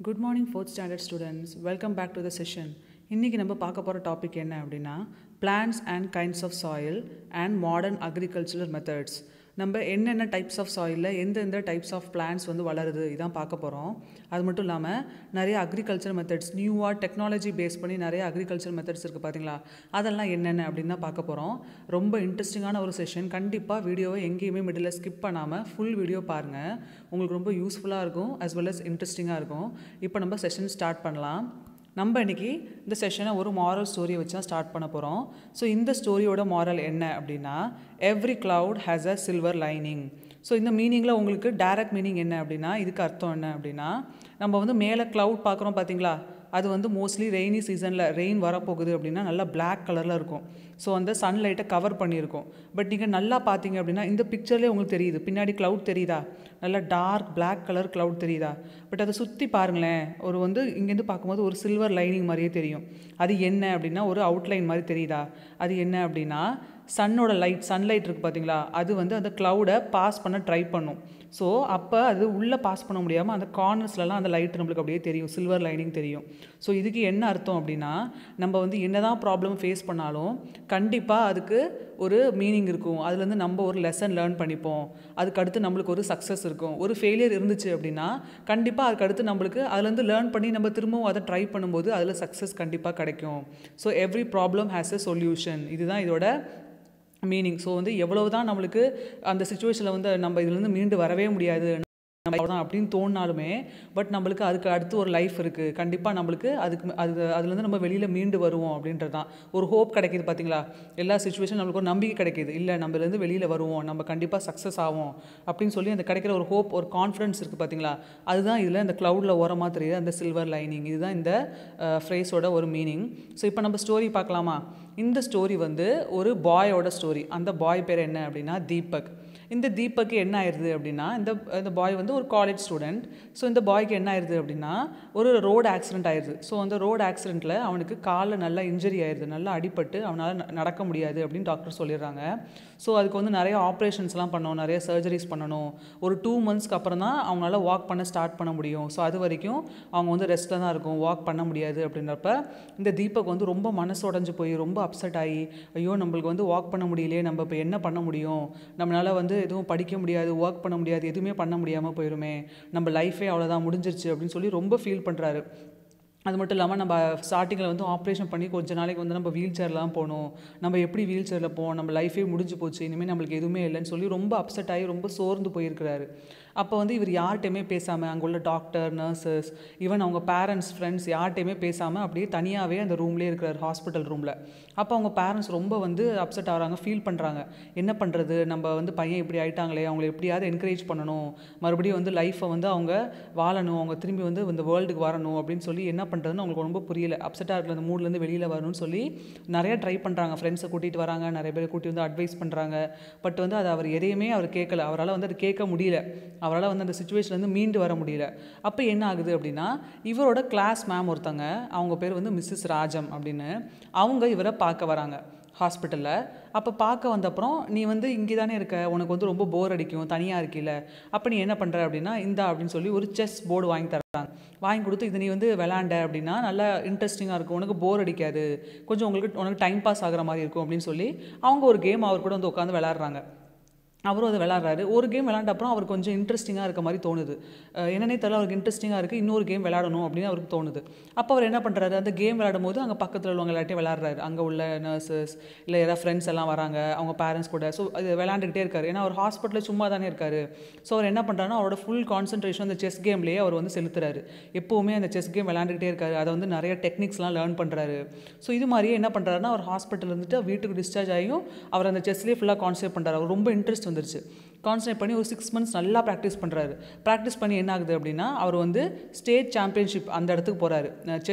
Good morning, 4th standard students. Welcome back to the session. இன்னைக்கு நம்ம பார்க்க போகிற டாபிக் என்ன அப்படின்னா plants and kinds of soil and modern agricultural methods. நம்ம என்னென்ன டைப்ஸ் ஆஃப் சாயிலில் எந்தெந்த டைப்ஸ் ஆஃப் பிளான்ட்ஸ் வந்து வளருது இதான் பார்க்க போகிறோம். அது மட்டும் இல்லாமல் நிறைய அக்ரிகல்ச்சர் மெத்தட்ஸ் நியூவாக டெக்னாலஜி பேஸ் பண்ணி நிறைய அக்ரிகல்ச்சர் மெத்தட்ஸ் இருக்குது பார்த்தீங்களா, அதெல்லாம் என்னென்ன அப்படின்னு தான் பார்க்க போகிறோம். ரொம்ப இன்ட்ரெஸ்டிங்கான ஒரு செஷன். கண்டிப்பாக வீடியோவை எங்கேயுமே மிடில் ஸ்கிப் பண்ணாமல் ஃபுல் வீடியோ பாருங்கள். உங்களுக்கு ரொம்ப யூஸ்ஃபுல்லாக இருக்கும் as well as இன்ட்ரெஸ்டிங்காக இருக்கும். இப்போ நம்ம செஷன் ஸ்டார்ட் பண்ணலாம். நம்ம இன்றைக்கி இந்த செஷனை ஒரு மாரல் ஸ்டோரியை வச்சு தான் ஸ்டார்ட் பண்ண போகிறோம். ஸோ இந்த ஸ்டோரியோட மாரல் என்ன அப்படின்னா every cloud has a silver lining. So இந்த மீனிங்கில் உங்களுக்கு டைரக்ட் மீனிங் என்ன அப்படின்னா இதுக்கு அர்த்தம் என்ன அப்படின்னா நம்ம வந்து மேலே க்ளவுட் பார்க்குறோம் பார்த்தீங்களா, அது வந்து மோஸ்ட்லி ரெய்னி சீசனில் ரெயின் வரப்போகுது அப்படின்னா நல்லா பிளாக் கலரில் இருக்கும். ஸோ அந்த சன்லைட்டை கவர் பண்ணியிருக்கும். பட் நீங்கள் நல்லா பார்த்தீங்க அப்படின்னா இந்த பிக்சர்லேயே உங்களுக்கு தெரியுது, பின்னாடி க்ளவுட் தெரியுதா, நல்லா டார்க் பிளாக் கலர் க்ளவுட் தெரியுதா. பட் அதை சுற்றி பாருங்களேன், ஒரு வந்து இங்கேருந்து பார்க்கும்போது ஒரு சில்வர் லைனிங் மாதிரியே தெரியும். அது என்ன அப்படின்னா ஒரு அவுட்லைன் மாதிரி தெரியுதா. அது என்ன அப்படின்னா சன்னோட சன்லைட் இருக்குது பார்த்தீங்களா, அது வந்து அந்த க்ளவுடை பாஸ் பண்ண ட்ரை பண்ணும். ஸோ அப்போ அது உள்ளே பாஸ் பண்ண முடியாமல் அந்த கார்னர்ஸ்லலாம் அந்த லைட் நம்மளுக்கு அப்படியே தெரியும், சில்வர் லைனிங் தெரியும். ஸோ இதுக்கு என்ன அர்த்தம் அப்படின்னா நம்ம வந்து என்ன தான் ப்ராப்ளம் ஃபேஸ் பண்ணாலும் கண்டிப்பாக அதுக்கு ஒரு மீனிங் இருக்கும். அதுலேருந்து நம்ம ஒரு லெசன் லேர்ன் பண்ணிப்போம். அதுக்கடுத்து நம்மளுக்கு ஒரு சக்ஸஸ் இருக்கும். ஒரு ஃபெயிலியர் இருந்துச்சு அப்படின்னா கண்டிப்பாக அதுக்கடுத்து நம்மளுக்கு அதுலேருந்து லேர்ன் பண்ணி நம்ம திரும்பவும் அதை ட்ரை பண்ணும்போது அதில் சக்ஸஸ் கண்டிப்பாக கிடைக்கும். So every problem has a solution, இதுதான் இதோட மீனிங். ஸோ வந்து எவ்வளவு தான் நம்மளுக்கு அந்த சுச்சுவேஷனில் வந்து நம்ம இதுலேருந்து மீண்டு வரவே முடியாது நம்ம தான் அப்படின்னு தோணினாலுமே பட் நம்மளுக்கு அதுக்கு அடுத்து ஒரு லைஃப் இருக்குது. கண்டிப்பாக நம்மளுக்கு அதுலேருந்து நம்ம வெளியில் மீண்டு வருவோம் அப்படின்றது தான் ஒரு ஹோப் கிடைக்கிது பார்த்தீங்களா. எல்லா சுச்சுவேஷன் நம்மளுக்கு ஒரு நம்பிக்கை கிடைக்கிது, இல்லை நம்மலேருந்து வெளியில் வருவோம், நம்ம கண்டிப்பாக சக்ஸஸ் ஆகும் அப்படின்னு சொல்லி அந்த கிடைக்கிற ஒரு ஹோப், ஒரு கான்ஃபிடன்ஸ் இருக்குது பார்த்தீங்களா. அதுதான் இதில் இந்த க்ளவுடில் ஓரமாக தெரியுது அந்த சில்வர் லைனிங். இதுதான் இந்த ஃப்ரேஸோட ஒரு மீனிங். ஸோ இப்போ நம்ம ஸ்டோரி பார்க்கலாமா. இந்த ஸ்டோரி வந்து ஒரு பாயோட ஸ்டோரி. அந்த பாய் பேர் என்ன அப்படின்னா தீபக். இந்த தீபக்கு என்ன ஆயிடுது அப்படின்னா இந்த பாய் வந்து ஒரு காலேஜ் ஸ்டூடெண்ட். ஸோ இந்த பாய்க்கு என்ன ஆயிடுது அப்படின்னா ஒரு ரோடு ஆக்சிடென்ட் ஆயிடுது. ஸோ அந்த ரோடு ஆக்சிடெண்ட்டில் அவனுக்கு காலில் நல்லா இன்ஜரி ஆயிடுது, நல்லா அடிபட்டு அவனால் நடக்க முடியாது அப்படின்னு டாக்டர் சொல்லிடுறாங்க. ஸோ அதுக்கு வந்து நிறைய ஆப்ரேஷன்ஸ்லாம் பண்ணணும், நிறைய சர்ஜரிஸ் பண்ணணும். ஒரு 2 monthsக்கு அப்புறம் தான் அவங்களால வாக் பண்ண ஸ்டார்ட் பண்ண முடியும். ஸோ அது வரைக்கும் அவங்க வந்து ரெஸ்ட்டில் தான் இருக்கும், வாக் பண்ண முடியாது. அப்படின்றப்ப இந்த தீபக் வந்து ரொம்ப மனசு உடஞ்சி போய் ரொம்ப அப்செட் ஆகி ஐயோ நம்மளுக்கு வந்து வாக் பண்ண முடியலையே, நம்ம இப்போ என்ன பண்ண முடியும், நம்மளால் வந்து எதுவும் படிக்க முடியாது, ஒர்க் பண்ண முடியாது, எதுவுமே பண்ண முடியாமல் போயிடுமே, நம்ம லைஃபே அவ்வளோதான் முடிஞ்சிருச்சு அப்படின்னு சொல்லி ரொம்ப ஃபீல் பண்ணுறாரு. அது மட்டும் இல்லாமல் நம்ம ஸ்டார்டிங்கில் வந்து ஆப்ரேஷன் பண்ணி கொஞ்ச நாளைக்கு வந்து நம்ம வீல் சேர்லாம் போகணும், நம்ம எப்படி வீல் சேரில் போவோம், நம்ம லைஃபே முடிஞ்சு போச்சு, இனிமேல் நம்மளுக்கு எதுவுமே இல்லைன்னு சொல்லி ரொம்ப அப்செட் ஆகி ரொம்ப சோர்ந்து போயிருக்கிறாரு. அப்போ வந்து இவர் யார்கிட்டையுமே பேசாமல், அங்கே உள்ள டாக்டர், நர்சஸ், ஈவன் அவங்க பேரண்ட்ஸ், ஃப்ரெண்ட்ஸ் யார்கிட்டையுமே பேசாமல் அப்படியே தனியாகவே அந்த ரூம்லேயே இருக்கிறார், ஹாஸ்பிட்டல் ரூமில். அப்போ அவங்க பேரண்ட்ஸ் ரொம்ப வந்து அப்செட் ஆகிறாங்க, ஃபீல் பண்ணுறாங்க. என்ன பண்ணுறது, நம்ம வந்து பையன் இப்படி ஆகிட்டாங்களே, அவங்கள எப்படியாவது என்கரேஜ் பண்ணணும், மறுபடியும் வந்து லைஃப்பை வந்து அவங்க வாழணும், அவங்க திரும்பி வந்து இந்த வேர்ல்டுக்கு வரணும் அப்படின்னு சொல்லி என்ன பண்ணுறதுன்னு அவங்களுக்கு ரொம்ப புரியல. அப்செட்டாக இருக்கிற அந்த மூட்லேருந்து வெளியில் வரணும்னு சொல்லி நிறைய ட்ரை பண்ணுறாங்க. ஃப்ரெண்ட்ஸை கூட்டிகிட்டு வராங்க, நிறைய பேர் கூட்டி வந்து அட்வைஸ் பண்ணுறாங்க. பட் வந்து அது அவர் எதையுமே அவர் கேட்கல, அவரால் வந்து அது கேட்க முடியல, அவரால் வந்து அந்த சுச்சுவேஷன்லேருந்து மீண்டு வர முடியல. அப்போ என்ன ஆகுது அப்படின்னா இவரோட கிளாஸ் மேம் ஒருத்தங்க, அவங்க பேர் வந்து மிஸ்ஸஸ் ராஜம் அப்படின்னு, அவங்க இவரை பார்க்க வராங்க ஹாஸ்பிட்டலில். அப்போ பார்க்க வந்தப்புறம் நீ வந்து இங்கே தானே இருக்க, உனக்கு வந்து ரொம்ப போர் அடிக்கும், தனியாக இருக்கில்ல, அப்போ நீ என்ன பண்ணுற அப்படின்னா இந்தா அப்படின்னு சொல்லி ஒரு செஸ் போர்டு வாங்கி தர்றாங்க. வாங்கி கொடுத்து இது நீ வந்து விளாண்ட அப்படின்னா நல்லா இன்ட்ரெஸ்டிங்காக இருக்கும், உனக்கு போர் அடிக்காது, கொஞ்சம் உனக்கு டைம் பாஸ் ஆகிற மாதிரி இருக்கும் அப்படின்னு சொல்லி அவங்க ஒரு கேம் அவர் கூட வந்து உட்காந்து விளாட்றாங்க. அவரும் அதை விளாட்றாரு. ஒரு கேம் விளாண்ட அப்புறம் அவருக்கு கொஞ்சம் இன்ட்ரெஸ்டிங்காக இருக்க மாதிரி தோணுது. என்னன்னே தெரியல, அவருக்கு இன்ட்ரெஸ்டிங்காக இருக்குது, இன்னொரு கேம் விளாடணும் அப்படின்னு அவருக்கு தோணுது. அப்போ அவர் என்ன பண்ணுறாரு, அந்த கேம் விளாடும் போது அங்கே பக்கத்தில் உள்ளவங்க எல்லாத்தையும் விளாட்றாரு. அங்கே உள்ள நர்சஸ் இல்லை யாராவது ஃப்ரெண்ட்ஸ் எல்லாம் வராங்க, அவங்க பேரண்ட்ஸ் கூட. ஸோ அது விளாண்டுக்கிட்டே இருக்காரு, ஏன்னா அவர் ஹாஸ்பிட்டலில் சும்மா தானே இருக்காரு. ஸோ அவர் என்ன பண்ணுறாருன்னா அவரோட ஃபுல் கான்சன்ட்ரேஷன் அந்த செஸ் கேம்லேயே அவர் வந்து செலுத்துறாரு. எப்போவுமே அந்த செஸ் கேம் விளாண்டுக்கிட்டே இருக்காரு, அதை வந்து நிறைய டெக்னிக்ஸ்லாம் லேர்ன் பண்ணுறாரு. ஸோ இது மாதிரியே என்ன பண்ணுறாருன்னா அவர் ஹாஸ்பிட்டல் இருந்துட்டு வீட்டுக்கு டிஸ்சார்ஜ் ஆகியும் அவர் அந்த செஸ்லேயே ஃபுல்லாக கான்சன்ட்ரேட் பண்ணுறாரு. அவர் ரொம்ப இன்ட்ரெஸ்ட் வந்துருச்சு. கான்சன்ட்ரேட் பண்ணி ஒரு 6 months நல்லா ப்ராக்டிஸ் பண்ணுறாரு. ப்ராக்டிஸ் பண்ணி என்ன ஆகுது அப்படின்னா அவர் வந்து ஸ்டேட் சாம்பியன்ஷிப் அந்த இடத்துக்கு போகிறாரு.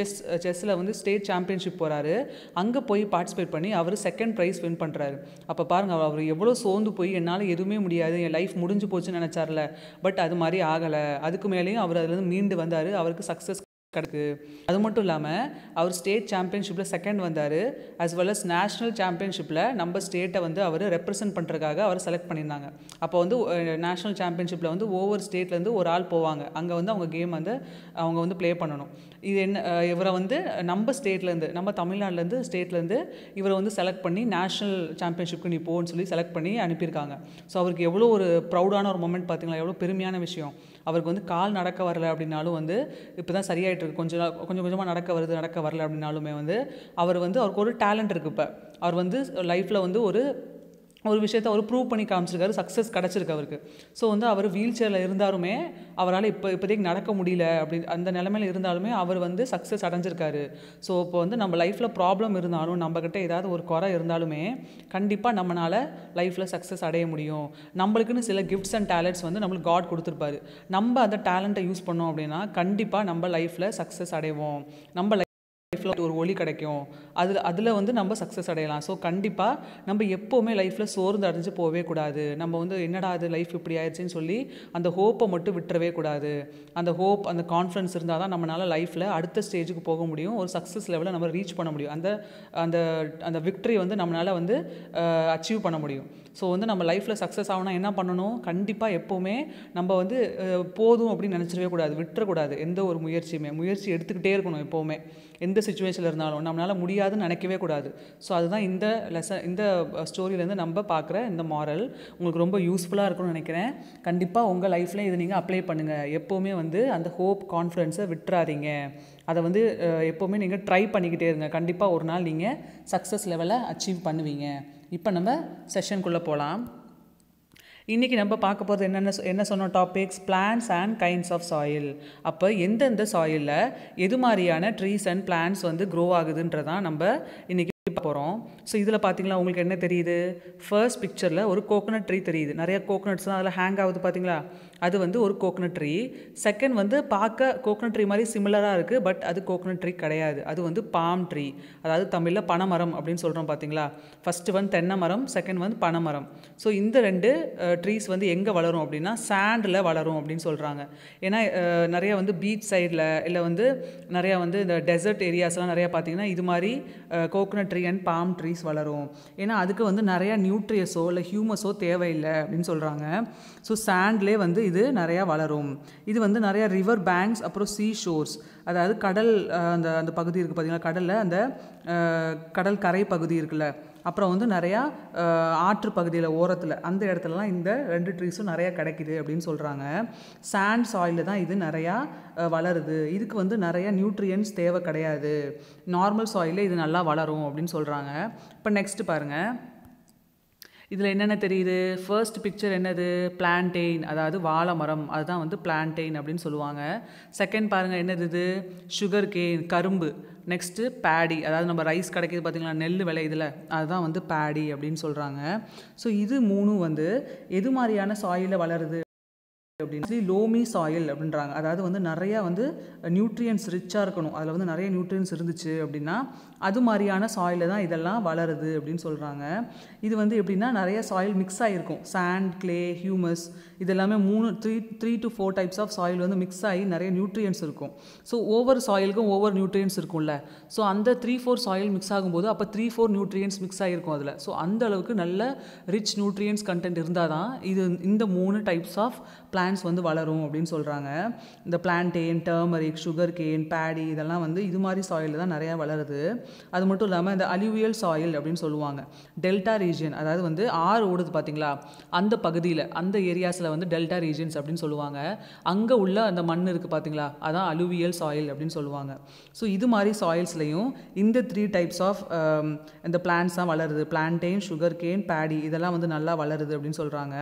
செஸ்ஸில் வந்து ஸ்டேட் சாம்பியன்ஷிப் போகிறாரு. அங்கே போய் பார்ட்டிசிபேட் பண்ணி அவர் 2nd ப்ரைஸ் வின் பண்ணுறாரு. அப்போ பாருங்கள், அவர் எவ்வளோ சோர்ந்து போய் என்னால் எதுவுமே முடியாது, என் லைஃப் முடிஞ்சு போச்சுன்னு நினச்சார்ல, பட் அது மாதிரி ஆகலை. அதுக்கு மேலேயும் அவர் அதுலேருந்து மீண்டு வந்தார், அவருக்கு சக்ஸஸ் கிடக்கு. அது மட்டும் இல்லாமல் அவர் ஸ்டேட் சாம்பியன்ஷிப்பில் செகண்ட் வந்தார். as well as நேஷ்னல் சாம்பியன்ஷிப்பில் நம்ம ஸ்டேட்டை வந்து அவர் ரெப்ரசன்ட் பண்ணுறதுக்காக அவர் செலக்ட் பண்ணியிருந்தாங்க. அப்போ வந்து நேஷ்னல் சாம்பியன்ஷிப்பில் வந்து ஒவ்வொரு ஸ்டேட்லேருந்து ஒரு ஆள் போவாங்க. அங்கே வந்து அவங்க கேம் வந்து அவங்க வந்து ப்ளே பண்ணணும். இது என்ன, இவரை வந்து நம்ம ஸ்டேட்லேருந்து, நம்ம தமிழ்நாட்டிலேருந்து ஸ்டேட்லேருந்து இவரை வந்து செலக்ட் பண்ணி நேஷ்னல் சாம்பியன்ஷிப்க்கு நீ போன்னு சொல்லி செலக்ட் பண்ணி அனுப்பியிருக்காங்க. ஸோ அவருக்கு எவ்வளோ ஒரு ப்ரௌடான ஒரு மொமெண்ட் பார்த்தீங்களா, எவ்வளோ பெருமையான விஷயம். அவருக்கு வந்து கால் நடக்க வரல அப்படின்னாலும் வந்து இப்போ தான் சரியாயிட்டு இருக்கு, கொஞ்சம் கொஞ்சமாக நடக்க வரல அப்படின்னாலுமே வந்து அவருக்கு ஒரு டேலண்ட் இருக்குது. இப்போ அவர் வந்து லைஃப்பில் வந்து ஒரு விஷயத்தை அவர் ப்ரூவ் பண்ணி காமிச்சிருக்காரு, சக்ஸஸ் கிடச்சிருக்கு அவருக்கு. ஸோ வந்து அவர் வீல் சேரில் இருந்தாலுமே அவரால் இப்போதைக்கு நடக்க முடியல, அப்படி அந்த நிலமையில இருந்தாலுமே அவர் வந்து சக்ஸஸ் அடைஞ்சிருக்காரு. ஸோ இப்போ வந்து நம்ம லைஃப்பில் ப்ராப்ளம் இருந்தாலும், நம்மக்கிட்ட ஏதாவது ஒரு குறை இருந்தாலுமே கண்டிப்பாக நம்மளால் லைஃப்பில் சக்ஸஸ் அடைய முடியும். நம்மளுக்குன்னு சில கிஃப்ட்ஸ் அண்ட் டேலண்ட்ஸ் வந்து நம்மளுக்கு காட் கொடுத்துருப்பாரு. நம்ம அந்த டேலண்ட்டை யூஸ் பண்ணோம் அப்படின்னா கண்டிப்பாக நம்ம லைஃப்பில் சக்ஸஸ் அடைவோம். நம்ம லைஃப்பில் ஒரு ஒளி கிடைக்கும். அதில் வந்து நம்ம சக்ஸஸ் அடையலாம். ஸோ கண்டிப்பாக நம்ம எப்போவுமே லைஃப்பில் சோர்ந்து அடைஞ்சு போகவே கூடாது. நம்ம வந்து என்னடா அது லைஃப் இப்படி ஆயிடுச்சுன்னு சொல்லி அந்த ஹோப்பை மட்டும் விட்டுறவே கூடாது. அந்த ஹோப், அந்த கான்ஃபிடன்ஸ் இருந்தால் தான் நம்மளால் லைஃப்பில் அடுத்த ஸ்டேஜுக்கு போக முடியும், ஒரு சக்ஸஸ் லெவலில் நம்ம ரீச் பண்ண முடியும். அந்த அந்த விக்ட்ரி வந்து நம்மளால் வந்து அச்சீவ் பண்ண முடியும். ஸோ வந்து நம்ம லைஃப்பில் சக்ஸஸ் ஆகணும்னா என்ன பண்ணணும், கண்டிப்பாக எப்போவுமே நம்ம வந்து போதும் அப்படின்னு நினச்சிடவே கூடாது, விட்டுறக்கூடாது. எந்த ஒரு முயற்சி எடுத்துக்கிட்டே இருக்கணும் எப்போவுமே. எந்த சுச்சுவேஷனில் இருந்தாலும் நம்மளால் முடியாதுன்னு நினைக்கவே கூடாது. ஸோ அதுதான் இந்த ஸ்டோரியிலேருந்து நம்ம பார்க்குற இந்த மாரல் உங்களுக்கு ரொம்ப யூஸ்ஃபுல்லாக இருக்கும்னு நினைக்கிறேன். கண்டிப்பாக உங்கள் லைஃப்பில் இதை நீங்கள் அப்ளை பண்ணுங்கள். எப்போவுமே வந்து அந்த ஹோப், கான்ஃபிடென்ஸை விட்டுறாதீங்க. அதை வந்து எப்போவுமே நீங்கள் ட்ரை பண்ணிக்கிட்டே இருங்க. கண்டிப்பாக ஒரு நாள் நீங்கள் சக்ஸஸ் லெவலை அச்சீவ் பண்ணுவீங்க. இப்போ நம்ம செஷனுக்குள்ளே போகலாம். இன்றைக்கி நம்ம பார்க்க போகிறது என்ன சொன்ன topics, plants and kinds of soil. அப்போ எந்தெந்த சாயிலில் எது மாதிரியான ட்ரீஸ் அண்ட் பிளான்ஸ் வந்து க்ரோ ஆகுதுன்றதான் நம்ம இன்றைக்கி போகிறோம். ஸோ இதில் பார்த்தீங்களா உங்களுக்கு என்ன தெரியுது, ஃபர்ஸ்ட் பிக்சரில் ஒரு கோகனட் ட்ரீ தெரியுது. நிறைய கோகனட்ஸ் தான் அதில் ஹேங் ஆகுது பார்த்தீங்களா, அது வந்து ஒரு கோகனட் ட்ரீ. செகண்ட் வந்து பார்க்க கோகனட் ட்ரீ மாதிரி சிமிலராக இருக்குது, பட் அது கோகனட் ட்ரீ கிடையாது, அது வந்து பாம் ட்ரீ, அதாவது தமிழில் பனைமரம் அப்படின்னு சொல்கிறோம் பார்த்தீங்களா. ஃபஸ்ட்டு வந்து தென்னை மரம், செகண்ட் வந்து பனைமரம். ஸோ இந்த ரெண்டு ட்ரீஸ் வந்து எங்கே வளரும் அப்படின்னா சாண்டில் வளரும் அப்படின்னு சொல்கிறாங்க. ஏன்னா நிறைய வந்து பீச் சைடில் இல்லை வந்து நிறையா வந்து இந்த டெசர்ட் ஏரியாஸ்லாம் நிறையா பார்த்தீங்கன்னா இது மாதிரி coconut tree and palm trees வளரும். ஏன்னா அதுக்கு வந்து நிறையா நியூட்ரியஸோ இல்லை ஹியூமஸோ தேவையில்லை அப்படின்னு சொல்கிறாங்க. ஸோ சாண்ட்லேயே வந்து இது நிறையா வளரும். இது வந்து நிறையா ரிவர் பேங்க்ஸ், அப்புறம் சீ ஷோர்ஸ், அதாவது கடல் அந்த பகுதி இருக்குது பார்த்தீங்களா, கடலில் அந்த கடல் கரை பகுதி இருக்குல்ல, அப்புறம் வந்து நிறையா ஆற்று பகுதியில் ஓரத்தில் அந்த இடத்துலலாம் இந்த ரெண்டு ட்ரீஸும் நிறையா கிடைக்குது அப்படின்னு சொல்கிறாங்க. சாண்ட் சாயிலில் தான் இது நிறையா வளருது. இதுக்கு வந்து நிறையா நியூட்ரியன்ஸ் தேவை கிடையாது, நார்மல் சாயிலே இது நல்லா வளரும் அப்படின்னு சொல்கிறாங்க. இப்போ நெக்ஸ்ட் பாருங்கள், இதில் என்னென்ன தெரியுது. ஃபர்ஸ்ட் பிக்சர் என்னது, பிளான்டெயின், அதாவது வாழை மரம், அதுதான் வந்து பிளான்டெயின் அப்படின்னு சொல்லுவாங்க. செகண்ட் பாருங்கள் என்னது, இது சுகர் கேன், கரும்பு. நெக்ஸ்ட்டு பேடி, அதாவது நம்ம ரைஸ் கிடைக்கிது பார்த்தீங்களா, நெல் விளையுதுல, அதுதான் வந்து பேடி அப்படின்னு சொல்கிறாங்க. ஸோ இது மூணும் வந்து எது மாதிரியான சாயிலில் வளருது அப்படின்னு லோமி சாயில் அப்படின்றாங்க. அதாவது வந்து நிறையா வந்து நியூட்ரியன்ஸ் ரிச்சாக இருக்கணும், அதில் வந்து நிறைய நியூட்ரியன்ஸ் இருந்துச்சு அப்படின்னா அது மாதிரியான சாயிலில் தான் இதெல்லாம் வளருது அப்படின்னு சொல்கிறாங்க. இது வந்து எப்படின்னா நிறைய சாயில் மிக்ஸ் ஆகிருக்கும், சாண்ட், கிளே, ஹியூமஸ், இதெல்லாமே three to 4 types of soil வந்து மிக்ஸ் ஆகி நிறைய நியூட்ரியன்ஸ் இருக்கும். ஸோ ஒவ்வொரு சாயிலுக்கும் ஒவ்வொரு நியூட்ரியன்ஸ் இருக்கும்ல. ஸோ அந்த 3-4 சாயில் மிக்ஸ் ஆகும்போது அப்போ 3-4 நியூட்ரியன்ஸ் மிக்ஸ் ஆகிருக்கும் அதில். ஸோ அந்த அளவுக்கு நல்ல ரிச் நியூட்ரியன்ஸ் கண்டென்ட் இருந்தால் தான் இந்த 3 டைப்ஸ் ஆஃப் பிளான்ஸ் வந்து வளரும் அப்படின்னு சொல்கிறாங்க. இந்த பிளான்டெயின், டர்மரிக், சுகர் கேன், பேடி இதெல்லாம் வந்து இது மாதிரி சாயிலில் தான் நிறையா வளருது. அது மட்டும் இல்லாமல் இந்த அலுவியல் சாயில் அப்படின்னு சொல்லுவாங்க. டெல்டா ரீஜியன், அதாவது வந்து ஆறு ஓடுது பார்த்தீங்களா, அந்த பகுதியில் அந்த ஏரியாஸில் வந்து டெல்டா ரீஜியன்ஸ் அப்படின்னு சொல்லுவாங்க. அங்கே உள்ள அந்த மண் இருக்குது பார்த்தீங்களா, அதான் அலுவியல் சாயில் அப்படின்னு சொல்லுவாங்க. ஸோ இது மாதிரி சாயில்ஸ்லையும் இந்த 3 டைப்ஸ் ஆஃப் இந்த பிளான்ஸ் தான் வளருது. பிளான்டெயின், சுகர் கேன், பேடி இதெல்லாம் வந்து நல்லா வளருது அப்படின்னு சொல்கிறாங்க.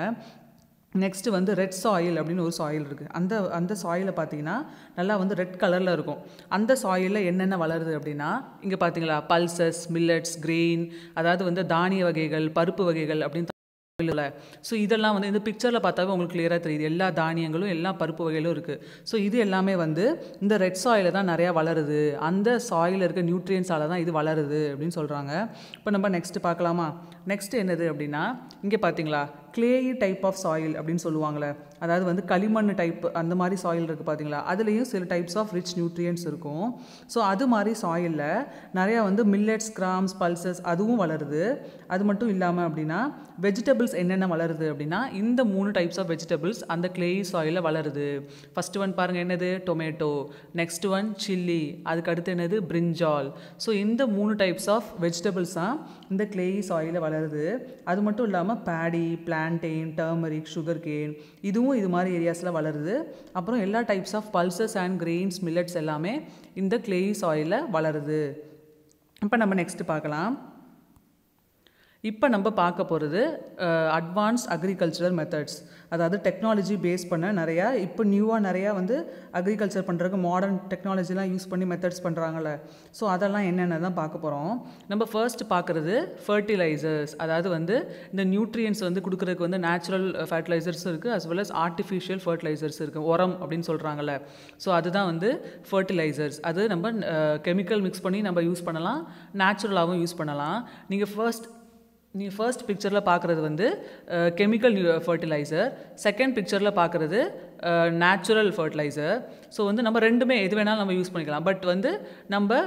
நெக்ஸ்ட்டு வந்து ரெட் சாயில் அப்படின்னு ஒரு சாயில் இருக்குது. அந்த சாயிலை பார்த்தீங்கன்னா நல்லா வந்து ரெட் கலரில் இருக்கும். அந்த சாயிலில் என்னென்ன வளருது அப்படின்னா இங்கே பார்த்தீங்களா, பல்சஸ், மில்லட்ஸ், கிரெயின், அதாவது வந்து தானிய வகைகள், பருப்பு வகைகள் அப்படின்னு இல்லை. ஸோ இதெல்லாம் வந்து இந்த பிக்சரில் பார்த்தாவே உங்களுக்கு கிளியராக தெரியுது, எல்லா தானியங்களும் எல்லா பருப்பு வகைகளும் இருக்குது. ஸோ இது எல்லாமே வந்து இந்த ரெட் சாயில தான் நிறையா வளருது, அந்த சாயில் இருக்க நியூட்ரியன்ஸால் தான் இது வளருது அப்படின்னு சொல்கிறாங்க. இப்போ நம்ம நெக்ஸ்ட்டு பார்க்கலாமா. நெக்ஸ்ட்டு என்னது அப்படின்னா இங்கே பார்த்தீங்களா கிளேயி டைப் ஆஃப் சாயில் அப்படின்னு சொல்லுவாங்களே, அதாவது வந்து களிமண் டைப் அந்த மாதிரி சாயில் இருக்குது பார்த்தீங்களா, அதுலேயும் சில டைப்ஸ் ஆஃப் ரிச் நியூட்ரியன்ட்ஸ் இருக்கும். ஸோ அது மாதிரி சாயிலில் நிறையா வந்து மில்லட்ஸ், கிராம்ஸ், பல்சஸ் அதுவும் வளருது. அது மட்டும் இல்லாமல் அப்படின்னா வெஜிடபிள்ஸ் என்னென்ன வளருது அப்படின்னா இந்த 3 டைப்ஸ் ஆஃப் வெஜிடபிள்ஸ் அந்த கிளேயி சாயிலில் வளருது. ஃபஸ்ட்டு ஒன் பாருங்கள் என்னது, டொமேட்டோ. Next one chilli. அதுக்கு அடுத்து என்னது, பிரிஞ்சால். ஸோ இந்த 3 டைப்ஸ் ஆஃப் வெஜிடபிள்ஸ் தான் இந்த கிளேயி சாயிலில் வளருது. அது மட்டும் இல்லாமல் paddy, plantain, turmeric, sugar cane இதுவும் இது மாதிரி ஏரியாஸில் வளருது. அப்புறம் எல்லா types of pulses and grains, millets எல்லாமே இந்த கிளேயி சாயிலில் வளருது. இப்போ நம்ம நெக்ஸ்ட்டு பார்க்கலாம். இப்போ நம்ம பார்க்க போகிறது அட்வான்ஸ்ட் அக்ரிகல்ச்சரல் மெத்தட்ஸ், அதாவது டெக்னாலஜி பேஸ் பண்ண நிறையா இப்போ நியூவாக நிறையா வந்து அக்ரிகல்ச்சர் பண்ணுறதுக்கு மாடர்ன் டெக்னாலஜிலாம் யூஸ் பண்ணி மெத்தட்ஸ் பண்ணுறாங்கல்ல. ஸோ அதெல்லாம் என்னென்ன தான் பார்க்க போகிறோம். நம்ம ஃபர்ஸ்ட் பார்க்குறது ஃபர்டிலைசர்ஸ், அதாவது வந்து இந்த நியூட்ரியன்ஸ் வந்து கொடுக்குறதுக்கு வந்து நேச்சுரல் ஃபர்டிலைசர்ஸ் இருக்குது, as well as artificial fertilisers இருக்குது, உரம் அப்படின்னு சொல்கிறாங்கல்ல. ஸோ அதுதான் வந்து ஃபர்டிலைசர்ஸ். அது நம்ம கெமிக்கல் மிக்ஸ் பண்ணி நம்ம யூஸ் பண்ணலாம், நேச்சுரலாகவும் யூஸ் பண்ணலாம். நீங்கள் ஃபர்ஸ்ட் பிக்சரில் பார்க்குறது வந்து கெமிக்கல் ஃபர்டிலைசர், செகண்ட் பிக்சரில் பார்க்குறது நேச்சுரல் ஃபர்டிலைசர். ஸோ வந்து நம்ம ரெண்டுமே எது வேணாலும் நம்ம யூஸ் பண்ணிக்கலாம். பட் வந்து நம்ம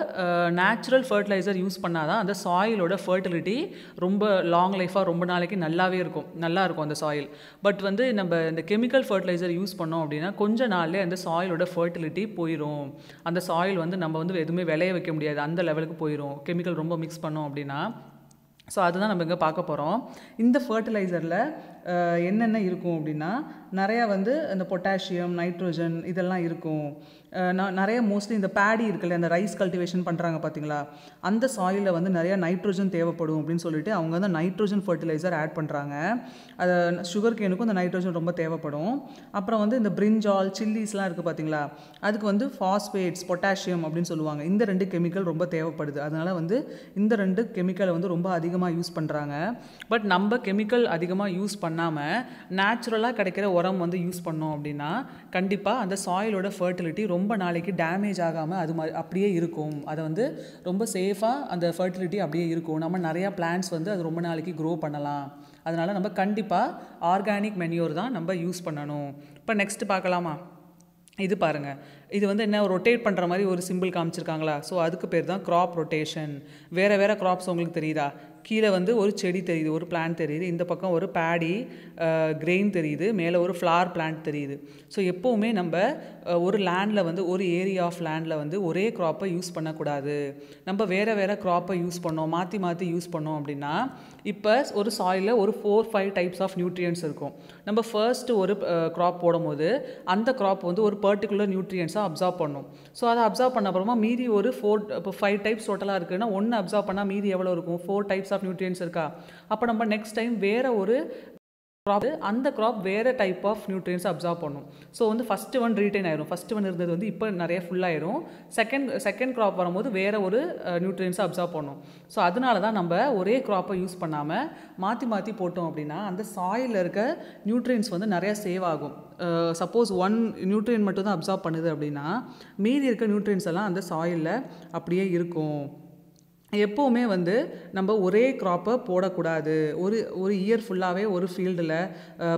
நேச்சுரல் ஃபர்டிலைசர் யூஸ் பண்ணால் தான் அந்த சாயிலோட ஃபர்டிலிட்டி ரொம்ப லாங் லைஃபாக ரொம்ப நாளைக்கு நல்லா இருக்கும் அந்த சாயில். பட் வந்து நம்ம இந்த கெமிக்கல் ஃபர்டிலைசர் யூஸ் பண்ணோம் அப்படின்னா கொஞ்ச நாள்லேயே அந்த சாயிலோட ஃபர்டிலிட்டி போயிடும். அந்த சாயில் வந்து நம்ம வந்து எதுவுமே விளைய வைக்க முடியாது, அந்த லெவலுக்கு போயிடும் கெமிக்கல் ரொம்ப மிக்ஸ் பண்ணோம் அப்படின்னா. ஸோ அதுதான் நம்ம இங்கே பார்க்க போகிறோம். இந்த ஃபர்டிலைசரில் என்னென்ன இருக்கும் அப்படின்னா நிறையா வந்து இந்த பொட்டாசியம், நைட்ரோஜன் இதெல்லாம் இருக்கும். நிறைய மோஸ்ட்லி இந்த பேடி இருக்குல்ல, அந்த ரைஸ் கல்டிவேஷன் பண்ணுறாங்க பார்த்தீங்களா, அந்த சாயிலில் வந்து நிறையா நைட்ரோஜன் தேவைப்படும் அப்படின்னு சொல்லிட்டு அவங்க வந்து நைட்ரோஜன் ஃபர்டிலைசர் ஆட் பண்ணுறாங்க. அது சுகர் கேனுக்கும் இந்த நைட்ரோஜன் ரொம்ப தேவைப்படும். அப்புறம் வந்து இந்த பிரிஞ்சால், சில்லிஸ்லாம் இருக்குது பார்த்தீங்களா, அதுக்கு வந்து ஃபாஸ்பேட்ஸ், பொட்டாசியம் அப்படின்னு சொல்லுவாங்க. இந்த 2 கெமிக்கல் ரொம்ப தேவைப்படுது. அதனால் வந்து இந்த 2 கெமிக்கலை வந்து ரொம்ப அதிகமாக யூஸ் பண்ணுறாங்க. பட் நம்ம கெமிக்கல் அதிகமாக யூஸ் பண்ணாமல் நேச்சுரலாக கிடைக்கிற உரம் வந்து யூஸ் பண்ணோம் அப்படின்னா கண்டிப்பாக அந்த சாயிலோட ஃபர்டிலிட்டி ரொம்ப நாளைக்கு டேமேஜ் ஆகாமல் அது மாதிரி அப்படியே இருக்கும். அதை வந்து ரொம்ப சேஃபாக அந்த ஃபர்டிலிட்டி அப்படியே இருக்கும். நம்ம நிறையா பிளான்ட்ஸ் வந்து அது ரொம்ப நாளைக்கு க்ரோ பண்ணலாம். அதனால் நம்ம கண்டிப்பாக ஆர்கானிக் மென்யூர் தான் நம்ம யூஸ் பண்ணணும். இப்போ நெக்ஸ்ட் பார்க்கலாமா. இது பாருங்கள், இது வந்து என்ன ரொட்டேட் பண்ணுற மாதிரி ஒரு சிம்பிள் காமிச்சிருக்காங்களா. ஸோ அதுக்கு பேர் தான் க்ராப் ரொட்டேஷன். வேறு க்ராப்ஸ் உங்களுக்கு தெரியுதா, கீழே வந்து ஒரு செடி தெரியுது, ஒரு பிளான்ட் தெரியுது, இந்த பக்கம் ஒரு பேடி கிரெயின் தெரியுது, மேலே ஒரு ஃப்ளவர் பிளான்ட் தெரியுது. ஸோ எப்போவுமே நம்ம ஒரு லேண்டில் வந்து ஒரு ஏரியா ஆஃப் லேண்டில் வந்து ஒரே க்ராப்பை யூஸ் பண்ணக்கூடாது. நம்ம வேறு க்ராப்பை யூஸ் பண்ணோம், மாற்றி யூஸ் பண்ணோம் அப்படின்னா இப்போ ஒரு சாயிலில் ஒரு 4-5 டைப்ஸ் ஆஃப் நியூட்ரியன்ட்ஸ் இருக்கும். நம்ம ஃபர்ஸ்ட்டு ஒரு க்ராப் போடும்போது அந்த க்ராப் வந்து ஒரு பர்டிகுலர் நியூட்ரியன்ஸாக அப்சார்ப் பண்ணும். ஸோ அதை அப்சார்ப் பண்ண அப்புறமா மீதி ஒரு 5 டைப்ஸ் டோட்டலாக இருக்குதுன்னா 1 அப்சார்ப் பண்ணால் மீதி எவ்வளோ இருக்கும், 4 டைப்ஸ் ஆஃப் நியூட்ரியன்ட்ஸ் இருக்கா. அப்போ நம்ம நெக்ஸ்ட் டைம் வேறு ஒரு க்ராப், அந்த க்ராப் வேறு டைப் ஆஃப் நியூட்ரியன்ஸ் அப்சார்ப் பண்ணும். ஸோ வந்து ஃபஸ்ட்டு ஒன் ரீட்டைன் ஆயிரும். ஃபஸ்ட்டு ஒன் இருந்தது வந்து இப்போ நிறைய ஃபுல்லாயிரும். செகண்ட் க்ராப் வரும்போது வேறு ஒரு நியூட்ரியன்ஸை அப்சார்ப் பண்ணும். ஸோ அதனால தான் நம்ம ஒரே க்ராப்பை யூஸ் பண்ணாமல் மாற்றி போட்டோம் அப்படின்னா அந்த சாயிலில் இருக்க நியூட்ரியன்ஸ் வந்து நிறையா சேவ் ஆகும். சப்போஸ் 1 நியூட்ரியன் மட்டும் தான் அப்சார்ப் பண்ணுது அப்படின்னா மீதி இருக்க நியூட்ரியன்ஸ் எல்லாம் அந்த சாயிலில் அப்படியே இருக்கும். எப்போவுமே வந்து நம்ம ஒரே க்ராப்பை போடக்கூடாது. ஒரு இயர் ஃபுல்லாகவே ஒரு ஃபீல்டில்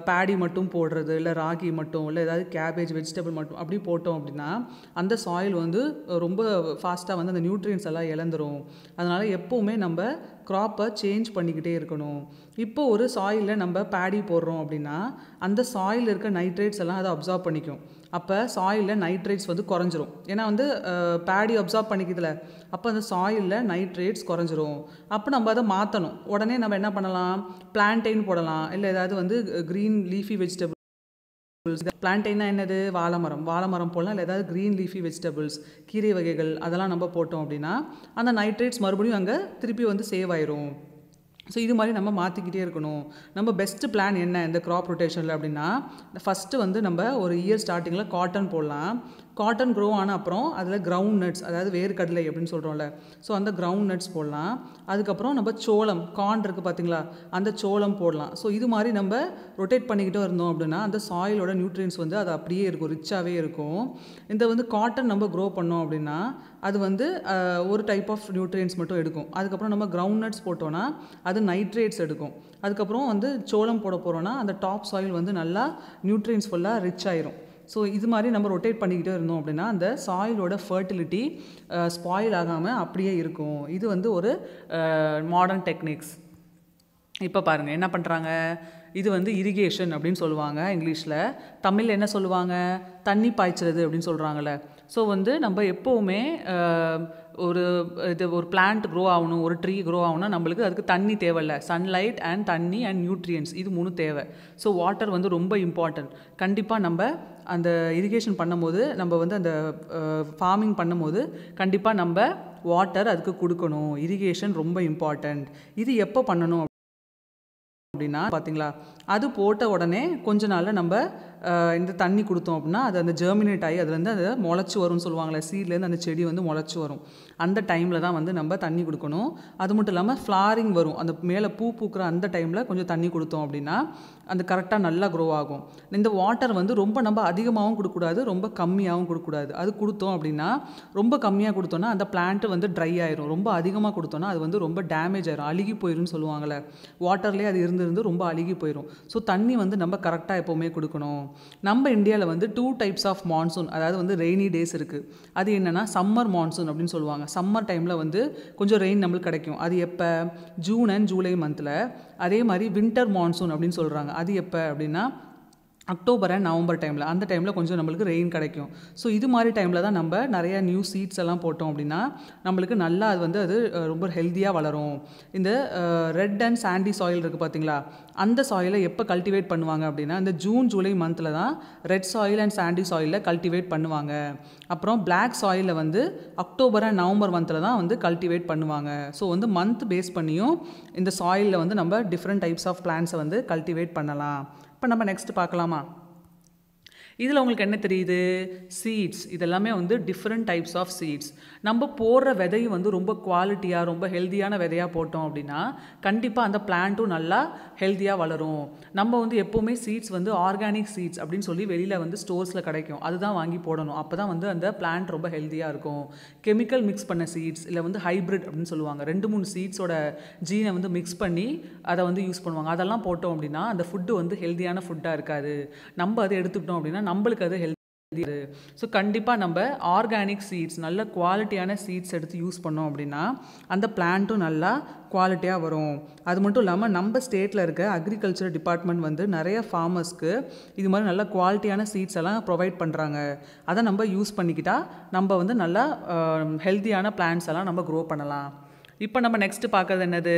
பேடி மட்டும் போடுறது, இல்லை ராகி மட்டும், இல்லை ஏதாவது கேபேஜ், வெஜிடபிள் மட்டும் அப்படி போட்டோம் அப்படின்னா அந்த சாயில் வந்து ரொம்ப ஃபாஸ்ட்டாக வந்து அந்த நியூட்ரியன்ஸ் எல்லாம் இழந்துரும். அதனால் எப்போவுமே நம்ம க்ராப்பை சேஞ்ச் பண்ணிக்கிட்டே இருக்கணும். இப்போ ஒரு சாயிலில் நம்ம பேடி போடுறோம் அப்படின்னா அந்த சாயில் இருக்க நைட்ரேட்ஸ் எல்லாம் அதை அப்சார்ப் பண்ணிக்கும். அப்போ சாயிலில் நைட்ரேட்ஸ் வந்து குறைஞ்சிரும். ஏன்னா வந்து பேடி அப்சார்ப் பண்ணிக்கிறதுல அப்போ அந்த சாயிலில் நைட்ரேட்ஸ் குறைஞ்சிரும். அப்போ நம்ம அதை மாற்றணும். உடனே நம்ம என்ன பண்ணலாம், பிளான்டெயின் போடலாம், இல்லை ஏதாவது வந்து க்ரீன் லீஃபி வெஜிடபிள்ஸ். பிளான்டெயின்னா என்னது, வாழைமரம் போடலாம், இல்லை ஏதாவது க்ரீன் லீஃபி வெஜிடபிள்ஸ், கீரை வகைகள் அதெல்லாம் நம்ம போட்டோம் அப்படின்னா அந்த நைட்ரேட்ஸ் மறுபடியும் அங்கே திருப்பி வந்து சேவ் ஆயிரும். ஸோ இது மாதிரி நம்ம மாற்றிக்கிட்டே இருக்கணும். நம்ம பெஸ்ட்டு பிளான் என்ன இந்த க்ராப் ரொட்டேஷனில் அப்படின்னா ஃபஸ்ட்டு வந்து நம்ம ஒரு இயர் ஸ்டார்டிங்கில் காட்டன் போடலாம். காட்டன் க்ரோ ஆன அப்புறம் அதில் கிரவுண்ட் நட்ஸ், அதாவது வேர்க்கடலை அப்படின்னு சொல்கிறோம்ல, ஸோ அந்த கிரவுண்ட் நட்ஸ் போடலாம். அதுக்கப்புறம் நம்ம சோளம், கார்ன் இருக்குது பார்த்தீங்களா, அந்த சோளம் போடலாம். ஸோ இது மாதிரி நம்ம ரொட்டேட் பண்ணிக்கிட்டே இருந்தோம் அப்படின்னா அந்த சாயிலோட நியூட்ரியன்ஸ் வந்து அது அப்படியே இருக்கும், ரிச்சாகவே இருக்கும். இந்த வந்து காட்டன் நம்ம க்ரோ பண்ணோம் அப்படின்னா அது வந்து ஒரு டைப் ஆஃப் நியூட்ரியன்ஸ் மட்டும் எடுக்கும். அதுக்கப்புறம் நம்ம கிரவுண்ட் நட்ஸ் போட்டோன்னா அது நைட்ரேட்ஸ் எடுக்கும். அதுக்கப்புறம் வந்து சோளம் போட போகிறோன்னா அந்த டாப் சாயில் வந்து நல்லா நியூட்ரியன்ஸ் ஃபுல்லாக ரிச் ஆயிரும். ஸோ இது மாதிரி நம்ம ரொட்டேட் பண்ணிக்கிட்டே இருந்தோம் அப்படின்னா அந்த சாயிலோட ஃபர்டிலிட்டி ஸ்பாயில் ஆகாமல் அப்படியே இருக்கும். இது வந்து ஒரு மாடர்ன் டெக்னிக்ஸ். இப்போ பாருங்கள் என்ன பண்ணுறாங்க, இது வந்து இரிகேஷன் அப்படின்னு சொல்லுவாங்க இங்கிலீஷில். தமிழில் என்ன சொல்லுவாங்க, தண்ணி பாய்ச்சுறது அப்படின்னு சொல்கிறாங்கல்ல. ஸோ வந்து நம்ம எப்போவுமே ஒரு பிளான்ட் க்ரோ ஆகணும், ஒரு ட்ரீ க்ரோ ஆகணும்னா நம்மளுக்கு அதுக்கு தண்ணி தேவையில்ல. சன்லைட் அண்ட் தண்ணி அண்ட் நியூட்ரியன்ஸ் இது 3 தேவை. ஸோ வாட்டர் வந்து ரொம்ப இம்பார்ட்டன்ட். கண்டிப்பாக நம்ம அந்த இரிகேஷன் பண்ணும்போது, நம்ம வந்து அந்த ஃபார்மிங் பண்ணும்போது கண்டிப்பாக நம்ம வாட்டர் அதுக்கு கொடுக்கணும். இரிகேஷன் ரொம்ப இம்பார்ட்டண்ட். இது எப்போ பண்ணணும் அப்படின்னா பார்த்தீங்களா, அது போட்ட உடனே கொஞ்ச நாளில் நம்ம இந்த தண்ணி கொடுத்தோம் அப்படின்னா அது அந்த ஜெர்மினேட் ஆகி அதுலேருந்து அதை முளைச்சி வரும்னு சொல்லுவாங்களே, சீட்லேருந்து அந்த செடி வந்து முளைச்சி வரும். அந்த டைமில் தான் வந்து நம்ம தண்ணி கொடுக்கணும். அது மட்டும் இல்லாமல் ஃப்ளாரிங் வரும், அந்த மேலே பூ பூக்கிற அந்த டைமில் கொஞ்சம் தண்ணி கொடுத்தோம் அப்படின்னா அந்த கரெக்டாக நல்லா க்ரோ ஆகும். இந்த வாட்டர் வந்து ரொம்ப நம்ம அதிகமாகவும் கொடுக்கக்கூடாது, ரொம்ப கம்மியாகவும் கொடுக்கக்கூடாது. அது கொடுத்தோம் அப்படின்னா ரொம்ப கம்மியாக கொடுத்தோன்னா அந்த பிளான்ட்டு வந்து ட்ரை ஆயிரும். ரொம்ப அதிகமாக கொடுத்தோன்னா அது வந்து ரொம்ப டேமேஜ் ஆயிரும், அழுகி போயிரும்னு சொல்லுவாங்கள்ல. வாட்டர்லேயே அது இருந்து ரொம்ப அழுகி போயிடும். ஸோ தண்ணி வந்து நம்ம கரெக்டாக எப்போவுமே கொடுக்கணும். நம்ம இந்தியாவில் வந்து 2 டைப்ஸ் ஆஃப் மான்சூன், அதாவது வந்து ரெய்னி டேஸ் இருக்குது. அது என்னென்னா சம்மர் மான்சூன் அப்படின்னு சொல்லுவாங்க. சம்மர் டைமில் வந்து கொஞ்சம் ரெயின் நம்மளுக்கு கிடைக்கும். அது எப்போ, ஜூன் அண்ட் ஜூலை மந்தில். அதே மாதிரி வின்டர் மான்சூன் அப்படின்னு சொல்கிறாங்க. அது எப்போ அப்படின்னா அக்டோபர் அண்ட் நவம்பர் டைமில். அந்த டைமில் கொஞ்சம் நம்மளுக்கு ரெயின் கிடைக்கும். ஸோ இது மாதிரி டைமில் தான் நம்ம நிறையா நியூ சீட்ஸ் எல்லாம் போட்டோம் அப்படின்னா நம்மளுக்கு நல்லா அது வந்து அது ரொம்ப ஹெல்த்தியாக வளரும். இந்த ரெட் அண்ட் சாண்டி சாயில் இருக்குது பார்த்தீங்களா, அந்த சாயிலை எப்போ கல்டிவேட் பண்ணுவாங்க அப்படின்னா இந்த ஜூன் ஜூலை மந்தில் தான் ரெட் சாயில் அண்ட் சாண்டி சாயிலில் கல்டிவேட் பண்ணுவாங்க. அப்புறம் பிளாக் சாயிலில் வந்து அக்டோபர் அண்ட் நவம்பர் மந்தில் தான் வந்து கல்டிவேட் பண்ணுவாங்க. ஸோ வந்து மந்த் பேஸ் பண்ணியும் இந்த சாயிலில் வந்து நம்ம டிஃப்ரெண்ட் டைப்ஸ் ஆஃப் பிளான்ட்ஸை வந்து கல்டிவேட் பண்ணலாம். இப்போ நம்ம நெக்ஸ்ட் பார்க்கலாமா. இதில் உங்களுக்கு என்ன தெரியுது, சீட்ஸ் இதெல்லாமே வந்து டிஃப்ரெண்ட் டைப்ஸ் ஆஃப் சீட்ஸ். நம்ம போடுற விதையும் வந்து ரொம்ப குவாலிட்டியாக ரொம்ப ஹெல்த்தியான விதையாக போட்டோம் அப்படின்னா கண்டிப்பாக அந்த பிளான்ட்டும் நல்லா ஹெல்த்தியாக வளரும். நம்ம வந்து எப்போவுமே சீட்ஸ் வந்து ஆர்கானிக் சீட்ஸ் அப்படின்னு சொல்லி வெளியில் வந்து ஸ்டோர்ஸில் கிடைக்கும், அதுதான் வாங்கி போடணும். அப்போ தான் வந்து அந்த பிளான்ட் ரொம்ப ஹெல்த்தியாக இருக்கும். கெமிக்கல் மிக்ஸ் பண்ண சீட்ஸ் இல்லை வந்து ஹைப்ரிட் அப்படின்னு சொல்லுவாங்க, 2-3 சீட்ஸோட ஜீனை வந்து மிக்ஸ் பண்ணி அதை வந்து யூஸ் பண்ணுவாங்க. அதெல்லாம் போட்டோம் அப்படின்னா அந்த ஃபுட்டு வந்து ஹெல்த்தியான ஃபுட்டாக இருக்காது. நம்ம அதை எடுத்துக்கிட்டோம் அப்படின்னா நம்மளுக்கு அது ஹெல்த்தி. ஸோ கண்டிப்பாக நம்ம ஆர்கானிக் சீட்ஸ், நல்ல குவாலிட்டியான சீட்ஸ் எடுத்து யூஸ் பண்ணோம் அப்படின்னா அந்த பிளான்ட்டும் நல்லா குவாலிட்டியாக வரும். அது மட்டும் இல்லாமல் நம்ம ஸ்டேட்டில் இருக்க அக்ரிகல்ச்சர் டிபார்ட்மெண்ட் வந்து நிறைய ஃபார்மர்ஸ்க்கு இது மாதிரி நல்ல குவாலிட்டியான சீட்ஸ் எல்லாம் ப்ரொவைட் பண்ணுறாங்க. அதை நம்ம யூஸ் பண்ணிக்கிட்டால் நம்ம வந்து நல்லா ஹெல்த்தியான பிளான்ட்ஸ் எல்லாம் நம்ம க்ரோ பண்ணலாம். இப்போ நம்ம நெக்ஸ்ட்டு பார்க்குறது என்னது,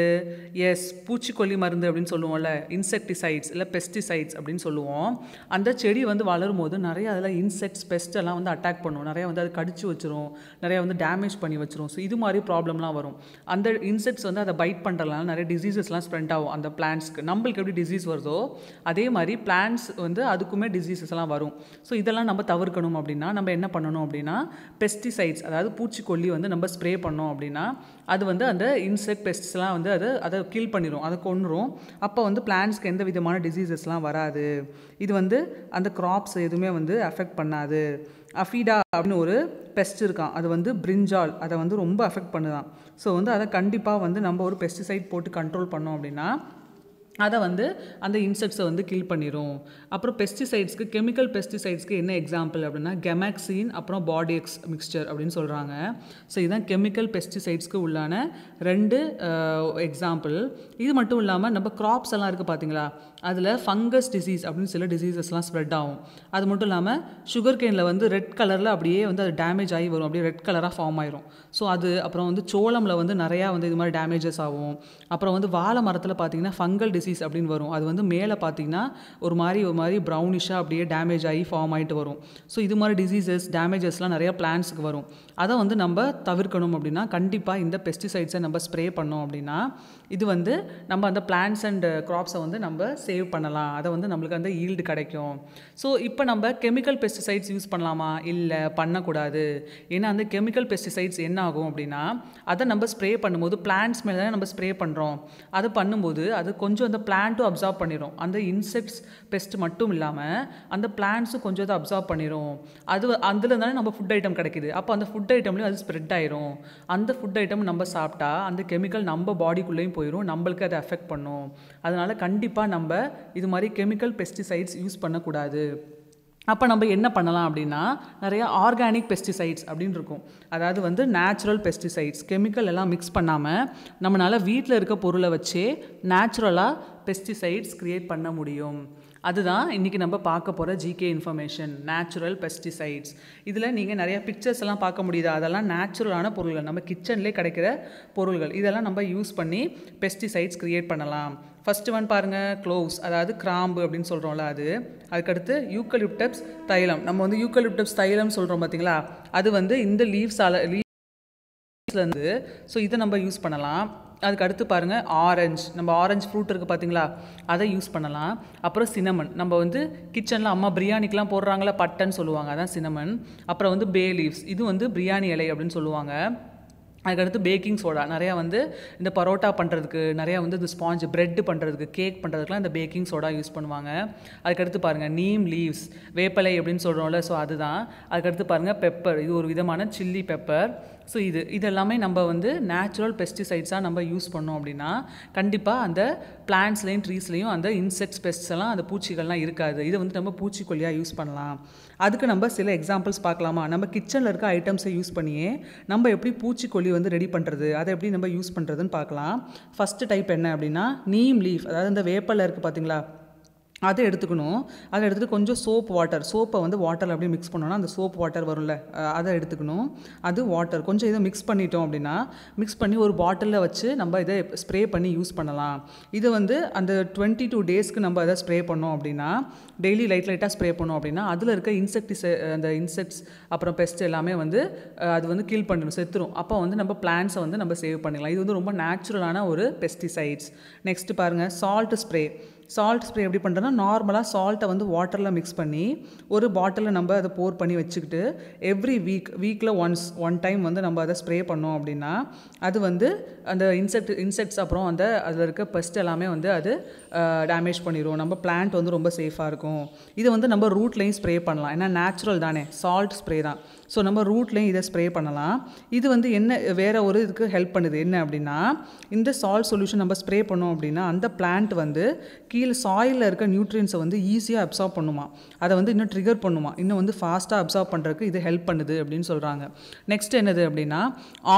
பூச்சிக்கொல்லி மருந்து அப்படின்னு சொல்லுவோம்ல, இன்செக்டிசைட்ஸ் இல்லை பெஸ்டிசைட்ஸ் அப்படின்னு சொல்லுவோம். அந்த செடி வந்து வளரும் போது நிறைய அதில் இன்செக்ட்ஸ் பெஸ்ட் எல்லாம் வந்து அட்டாக் பண்ணும், நிறைய வந்து அது கடிச்சு வச்சிரும், நிறைய வந்து டேமேஜ் பண்ணி வச்சிரும். ஸோ இது மாதிரி ப்ராப்ளம்லாம் வரும். அந்த இன்செக்ட்ஸ் வந்து அதை பைட் பண்ணுறதுனால நிறைய டிசீசஸ்லாம் ஸ்ப்ரெட் ஆகும் அந்த பிளான்ட்ஸ்க்கு. நம்மளுக்கு எப்படி டிசீஸ் வருதோ அதே மாதிரி பிளான்ட்ஸ் வந்து அதுக்குமே டிசீசஸ் எல்லாம் வரும். ஸோ இதெல்லாம் நம்ம தவிர்க்கணும் அப்படின்னா நம்ம என்ன பண்ணணும் அப்படின்னா பெஸ்டிசைட்ஸ், அதாவது பூச்சிக்கொல்லி வந்து நம்ம ஸ்ப்ரே பண்ணோம் அப்படின்னா அது வந்து அந்த இன்செக்ட் பெஸ்ட்ஸ்லாம் வந்து அதை கில் பண்ணிடும், அதை கொன்னுரும். அப்போ வந்து பிளான்ட்ஸ்க்கு எந்த விதமான டிசீசஸ்லாம் வராது. இது வந்து அந்த கிராப்ஸ் எதுவுமே வந்து அஃபெக்ட் பண்ணாது. அஃபீடா அப்படின்னு ஒரு பெஸ்ட் இருக்கான், அது வந்து பிரிஞ்சால், அதை வந்து ரொம்ப அஃபெக்ட் பண்ணுதான். ஸோ வந்து அதை கண்டிப்பாக வந்து நம்ம ஒரு பெஸ்டிசைட் போட்டு கண்ட்ரோல் பண்ணோம் அப்படின்னா அதை வந்து அந்த இன்செக்ட்ஸை வந்து கில் பண்ணிடும். அப்புறம் பெஸ்டிசைட்ஸ்க்கு, கெமிக்கல் பெஸ்டிசைட்ஸ்க்கு என்ன எக்ஸாம்பிள் அப்படின்னா கெமாக்சின் அப்புறம் பாடிஎக்ஸ் மிக்ஸ்சர் அப்படின்னு சொல்கிறாங்க. ஸோ இதுதான் கெமிக்கல் பெஸ்டிசைட்ஸ்க்கு உள்ளான 2 எக்ஸாம்பிள். இது மட்டும் இல்லாமல் நம்ம கிராப்ஸ் எல்லாம் இருக்குது பார்த்தீங்களா, அதில் ஃபங்கஸ் டிசீஸ் அப்படின்னு சில டிசீசஸ்லாம் ஸ்ப்ரெட் ஆகும். அது மட்டும் இல்லாமல் சுகர் கேனில் வந்து ரெட் கலரில் அப்படியே வந்து அது டேமேஜ் ஆகி வரும், அப்படியே ரெட் கலராக ஃபார்ம் ஆயிரும். ஸோ அது அப்புறம் வந்து சோளமில் வந்து நிறையா வந்து இது மாதிரி டேமேஜஸ் ஆகும். அப்புறம் வந்து வாழை மரத்தில் பார்த்தீங்கன்னா ஃபங்கல் டிசீஸ் அப்படின்னு வரும். அது வந்து மேலே பார்த்தீங்கன்னா ஒரு மாதிரி ப்ரௌனிஷாக அப்படியே டேமேஜ் ஆகி ஃபார்ம் ஆகிட்டு வரும். ஸோ இது மாதிரி டிசீசஸ் டேமேஜஸ்லாம் நிறையா பிளான்ட்ஸுக்கு வரும். அதை வந்து நம்ம தவிர்க்கணும் அப்படின்னா கண்டிப்பாக இந்த பெஸ்டிசைட்ஸை நம்ம ஸ்ப்ரே பண்ணோம் அப்படின்னா இது வந்து நம்ம அந்த பிளான்ட்ஸ் அண்ட் க்ராப்ஸை வந்து நம்ம சேவ் பண்ணலாம். அதை வந்து நம்மளுக்கு அந்த ஈல்டு கிடைக்கும். ஸோ இப்போ நம்ம கெமிக்கல் பெஸ்டிசைட்ஸ் யூஸ் பண்ணலாமா? இல்லை, பண்ணக்கூடாது. ஏன்னா அந்த கெமிக்கல் பெஸ்டிசைட்ஸ் என்ன ஆகும் அப்படின்னா அதை நம்ம ஸ்ப்ரே பண்ணும்போது பிளான்ட்ஸ் மேலே தானே நம்ம ஸ்ப்ரே பண்ணுறோம். அது பண்ணும்போது அது கொஞ்சம் அந்த பிளான்ட்டும் அப்சார்ப் பண்ணிடும். அந்த இன்செக்ட்ஸ் பெஸ்ட் மட்டும் இல்லாமல் அந்த பிளான்ட்ஸும் கொஞ்சம் அதை அப்சார்ப் பண்ணிடும். அதில் தானே நம்ம ஃபுட் ஐட்டம் கிடைக்குது. அப்போ அந்த ஃபுட் ஐட்டம்லேயும் அது ஸ்ப்ரெட் ஆயிரும். அந்த ஃபுட் ஐட்டம் நம்ம சாப்பிட்டா அந்த கெமிக்கல் நம்ம பாடிக்குள்ளேயும் போயிடும், நம்மளுக்கு அதை அஃபெக்ட் பண்ணும். அதனால் கண்டிப்பாக நம்ம இது மாதிரி கெமிக்கல் பெஸ்டிசைட்ஸ் யூஸ் பண்ணக்கூடாது. அப்போ நம்ம என்ன பண்ணலாம் அப்படின்னா நிறையா ஆர்கானிக் பெஸ்டிசைட்ஸ் அப்படின்னு இருக்கும். அதாவது வந்து நேச்சுரல் பெஸ்டிசைட்ஸ், கெமிக்கல் எல்லாம் மிக்ஸ் பண்ணாமல் நம்மளால் வீட்டில் இருக்க பொருளை வச்சே நேச்சுரலாக பெஸ்டிசைட்ஸ் க்ரியேட் பண்ண முடியும். அதுதான் இன்றைக்கி நம்ம பார்க்க போகிற ஜிகே இன்ஃபர்மேஷன், நேச்சுரல் பெஸ்டிசைட்ஸ். இதில் நீங்கள் நிறைய பிக்சர்ஸ் எல்லாம் பார்க்க முடியுது. அதெல்லாம் நேச்சுரலான பொருள்கள், நம்ம கிச்சன்லேயே கிடைக்கிற பொருள்கள். இதெல்லாம் நம்ம யூஸ் பண்ணி பெஸ்டிசைட்ஸ் க்ரியேட் பண்ணலாம். ஃபஸ்ட்டு ஒன் பாருங்கள், க்ளோவ்ஸ், அதாவது கிராம்பு அப்படின்னு சொல்கிறோம்ல அது. அதுக்கடுத்து யூக்கலிப்டஸ் தைலம். நம்ம வந்து யூக்கலிப்டஸ் தைலம் சொல்கிறோம் பார்த்தீங்களா, அது வந்து இந்த லீவ்ஸ்லேருந்து. ஸோ இதை நம்ம யூஸ் பண்ணலாம். அதுக்கு அடுத்து பாருங்கள் ஆரஞ்சு, நம்ம ஆரஞ்சு ஃப்ரூட் இருக்குது பார்த்தீங்களா, அதை யூஸ் பண்ணலாம். அப்புறம் சினமன், நம்ம வந்து கிச்சனில் அம்மா பிரியாணிக்கெலாம் போடுறாங்களா பட்டைன்னு சொல்லுவாங்க, அதான் சினமன். அப்புறம் வந்து பே லீவ்ஸ், இது வந்து பிரியாணி இலை அப்படின்னு சொல்லுவாங்க. அதுக்கடுத்து பேக்கிங் சோடா, நிறையா வந்து இந்த பரோட்டா பண்ணுறதுக்கு, நிறையா வந்து இந்த ஸ்பாஞ்சு ப்ரெட்டு பண்ணுறதுக்கு, கேக் பண்ணுறதுக்குலாம் இந்த பேக்கிங் சோடா யூஸ் பண்ணுவாங்க. அதுக்கடுத்து பாருங்கள் நீம் லீவ்ஸ், வேப்பலை அப்படின்னு சொல்கிறோம்ல, ஸோ அதுதான். அதுக்கடுத்து பாருங்கள் பெப்பர், இது ஒரு விதமான சில்லி பெப்பர். ஸோ இதெல்லாமே நம்ம வந்து நேச்சுரல் பெஸ்டிசைட்ஸாக நம்ம யூஸ் பண்ணோம் அப்படின்னா கண்டிப்பாக அந்த பிளான்ட்ஸ்லேயும் ட்ரீஸ்லேயும் அந்த இன்செக்ட்ஸ் பெஸ்ட்ஸ் எல்லாம், அந்த பூச்சிகள்லாம் இருக்காது. இதை வந்து நம்ம பூச்சிக்கொல்லியாக யூஸ் பண்ணலாம். அதுக்கு நம்ம சில எக்ஸாம்பிள்ஸ் பார்க்கலாமா? நம்ம கிச்சனில் இருக்க ஐட்டம்ஸை யூஸ் பண்ணியே நம்ம எப்படி பூச்சிக்கொல்லி வந்து ரெடி பண்ணுறது, அதை எப்படி நம்ம யூஸ் பண்ணுறதுன்னு பார்க்கலாம். ஃபஸ்ட்டு டைப் என்ன அப்படின்னா நீம் லீஃப், அதாவது இந்த வேப்பலை இருக்குது பார்த்தீங்களா, அதை எடுத்துக்கணும். அதை எடுத்துகிட்டு கொஞ்சம் சோப்பை வந்து வாட்டரில் அப்படியே மிக்ஸ் பண்ணோன்னா அந்த சோப் வாட்டர் வரும்ல, அதை எடுத்துக்கணும். அது வாட்டர் கொஞ்சம் இதை மிக்ஸ் பண்ணிட்டோம் அப்படின்னா மிக்ஸ் பண்ணி ஒரு பாட்டிலில் வச்சு நம்ம இதை ஸ்ப்ரே பண்ணி யூஸ் பண்ணலாம். இது வந்து அந்த 22 டேஸ்க்கு நம்ம அதை ஸ்ப்ரே பண்ணோம் அப்படின்னா, டெய்லி லைட்டாக ஸ்ப்ரே பண்ணோம் அப்படின்னா அதில் இருக்க அந்த இன்செக்ட்ஸ் அப்புறம் பெஸ்ட் எல்லாமே வந்து அது வந்து கில் பண்ணிடும், செத்துரும். அப்போ வந்து நம்ம பிளான்ட்ஸை வந்து நம்ம சேவ் பண்ணிக்கலாம். இது வந்து ரொம்ப நேச்சுரலான ஒரு பெஸ்டிசைட்ஸ். நெக்ஸ்ட்டு பாருங்கள் சால்ட் ஸ்ப்ரே. சால்ட் ஸ்ப்ரே எப்படி பண்ணுறதுனா, நார்மலாக சால்ட்டை வந்து வாட்டரில் மிக்ஸ் பண்ணி ஒரு பாட்டிலில் நம்ம அதை போர் பண்ணி வச்சுக்கிட்டு எவ்ரி வீக்கில் ஒன் டைம் வந்து நம்ம அதை ஸ்ப்ரே பண்ணோம் அப்படின்னா அது வந்து அந்த இன்செக்ட்ஸ் அப்புறம் அந்த அதில் இருக்க பெஸ்ட் எல்லாமே வந்து அது டேமேஜ் பண்ணிடும். நம்ம பிளான்ட் வந்து ரொம்ப சேஃபாக இருக்கும். இதை வந்து நம்ம ரூட்லேயும் ஸ்ப்ரே பண்ணலாம், ஏன்னா நேச்சுரல் தானே, சால்ட் ஸ்ப்ரே தான். ஸோ நம்ம ரூட்லேயும் இதை ஸ்ப்ரே பண்ணலாம். இது வந்து என்ன வேறு ஒரு இதுக்கு ஹெல்ப் பண்ணுது, என்ன அப்படின்னா இந்த சால்ட் சொல்யூஷன் நம்ம ஸ்ப்ரே பண்ணோம் அப்படின்னா அந்த பிளான்ட் வந்து கீழே சாயிலில் இருக்க நியூட்ரியன்ஸை வந்து ஈஸியாக அப்சார்ப் பண்ணுமா, அதை வந்து இன்னும் ட்ரிகர் பண்ணுமா, இன்னும் வந்து ஃபாஸ்ட்டாக அப்சார்ப் பண்ணுறதுக்கு இது ஹெல்ப் பண்ணுது அப்படின்னு சொல்கிறாங்க. நெக்ஸ்ட் என்னது அப்படின்னா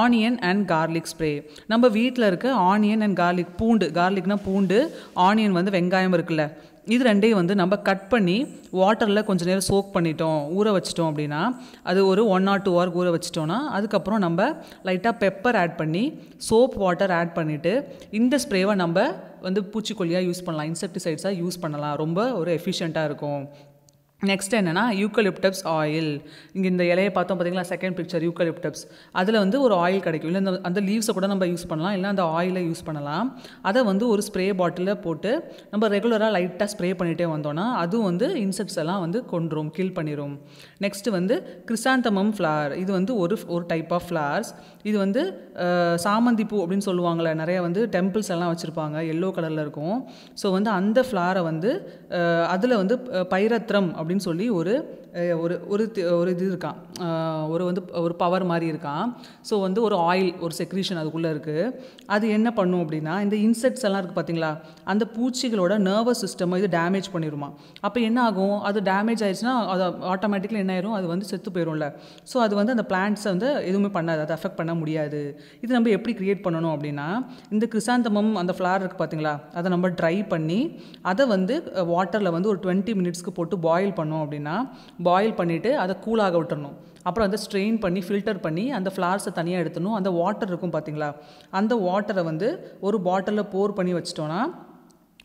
ஆனியன் அண்ட் கார்லிக் ஸ்ப்ரே. நம்ம வீட்டில் இருக்க ஆனியன் அண்ட் கார்லிக், கார்லிக்னா பூண்டு, ஆனியன் வந்து வெங்காயம் இருக்குல்ல, இது ரெண்டையும் வந்து நம்ம கட் பண்ணி வாட்டரில் கொஞ்சம் நேரம் சோக் பண்ணிட்டோம், ஊற வச்சிட்டோம் அப்படின்னா அது ஒரு 1 or 2 hour ஊற வச்சிட்டோன்னா அதுக்கப்புறம் நம்ம லைட்டாக பெப்பர் ஆட் பண்ணி சோப் வாட்டர் ஆட் பண்ணிவிட்டு இந்த ஸ்ப்ரேவை நம்ம வந்து பூச்சிக்கொல்லியாக யூஸ் பண்ணலாம், இன்செக்டிசைட்ஸாக யூஸ் பண்ணலாம். ரொம்ப ஒரு எஃபிஷியண்ட்டாக இருக்கும். நெக்ஸ்ட் என்னென்னா யூக்கலிப்டஸ் ஆயில். இங்கே இந்த இலையை பார்த்தோம் பார்த்தீங்களா, செகண்ட் பிக்சர் யூக்கலிப்டஸ். அதில் வந்து ஒரு ஆயில் கிடைக்கும். இல்லை அந்த லீவ்ஸை கூட நம்ம யூஸ் பண்ணலாம், இல்லை அந்த ஆயிலை யூஸ் பண்ணலாம். அதை வந்து ஒரு ஸ்ப்ரே பாட்டிலில் போட்டு நம்ம ரெகுலராக லைட்டாக ஸ்ப்ரே பண்ணிகிட்டே வந்தோன்னா அதுவும் வந்து இன்செக்ட்ஸ் எல்லாம் வந்து கொன்றும், கில் பண்ணிடும். நெக்ஸ்ட்டு வந்து கிறிசாந்தமம் ஃப்ளவர். இது வந்து ஒரு டைப் ஆஃப் ஃப்ளவர்ஸ். இது வந்து சாமந்தி பூ அப்படின்னு சொல்லுவாங்கள்ல, நிறையா வந்து டெம்பிள்ஸ் எல்லாம் வச்சுருப்பாங்க, எல்லோ கலரில் இருக்கும். ஸோ வந்து அந்த ஃப்ளவரை வந்து அதில் வந்து பைரத்ரம் அப்படின்னு சொல்லி ஒரு இது இருக்கான், ஒரு பவர் மாதிரி இருக்கான். ஸோ வந்து ஒரு ஆயில், ஒரு செக்ரீஷன் அதுக்குள்ளே இருக்குது. அது என்ன பண்ணும் அப்படின்னா இந்த இன்செக்ட்ஸ் எல்லாம் இருக்குது பார்த்தீங்களா, அந்த பூச்சிகளோட நர்வஸ் சிஸ்டம் இது டேமேஜ் பண்ணிடுமா. அப்போ என்ன ஆகும், அது டேமேஜ் ஆயிடுச்சுன்னா அது ஆட்டோமேட்டிக்கலி என்ன ஆயிரும், அது வந்து செத்து போயிடும்ல. ஸோ அது வந்து அந்த பிளான்ட்ஸை வந்து எதுவுமே பண்ணாது, அதை அஃபெக்ட் பண்ண முடியாது. இது நம்ம எப்படி க்ரியேட் பண்ணணும் அப்படின்னா இந்த கிறிசாந்தமம் அந்த ஃப்ளவர் இருக்குது பார்த்தீங்களா, அதை நம்ம ட்ரை பண்ணி அதை வந்து வாட்டரில் வந்து ஒரு 20 minutesக்கு போட்டு பாயில் பண்ணோம் அப்படின்னா பாயில் பண்ணிவிட்டு அதை கூலாக விட்டுறணும். அப்புறம் அதை ஸ்ட்ரெயின் பண்ணி ஃபில்டர் பண்ணி அந்த ஃப்ளார்ஸை தனியாக எடுத்துடணும். அந்த வாட்டர் இருக்கும் பார்த்தீங்களா, அந்த வாட்டரை வந்து ஒரு பாட்டிலில் போர் பண்ணி வச்சிட்டோன்னா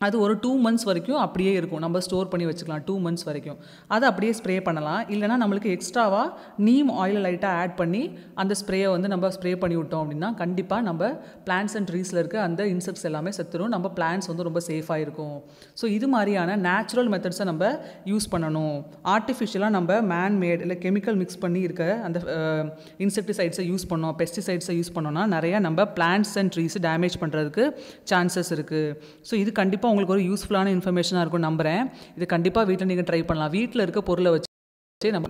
அது ஒரு 2 மந்த்ஸ் வரைக்கும் அப்படியே இருக்கும். நம்ம ஸ்டோர் பண்ணி வச்சுக்கலாம் 2 மந்த்ஸ் வரைக்கும். அதை அப்படியே ஸ்ப்ரே பண்ணலாம். இல்லைனா நம்மளுக்கு எக்ஸ்ட்ராவாக நீம் ஆயிலை லைட்டாக ஆட் பண்ணி அந்த ஸ்ப்ரேயை வந்து நம்ம ஸ்ப்ரே பண்ணி விட்டோம் அப்படின்னா கண்டிப்பாக நம்ம பிளான்ட்ஸ் அண்ட் ட்ரீஸில் இருக்க அந்த இன்செக்ட்ஸ் எல்லாமே செத்துரும். நம்ம பிளான்ட்ஸ் வந்து ரொம்ப சேஃபாக இருக்கும். ஸோ இது மாதிரியான நேச்சுரல் மெத்தட்ஸை நம்ம யூஸ் பண்ணணும். ஆர்டிஃபிஷியலாக நம்ம மேட் இல்லை கெமிக்கல் மிக்ஸ் பண்ணி இருக்க அந்த இன்செக்டிசைட்ஸை யூஸ் பண்ணோம், பெஸ்டிசைட்ஸை யூஸ் பண்ணோம்னா நிறையா நம்ம பிளான்ட்ஸ் அண்ட் ட்ரீஸ் டேமேஜ் பண்ணுறதுக்கு சான்சஸ் இருக்குது. ஸோ இது கண்டிப்பாக உங்களுக்கு ஒரு யூஸ்ஃபுல்லான இன்ஃபர்மேஷனாக இருக்கும் நம்புகிறேன். இது கண்டிப்பாக வீட்டில் நீங்கள் ட்ரை பண்ணலாம். வீட்டில் இருக்க பொருளை வச்சு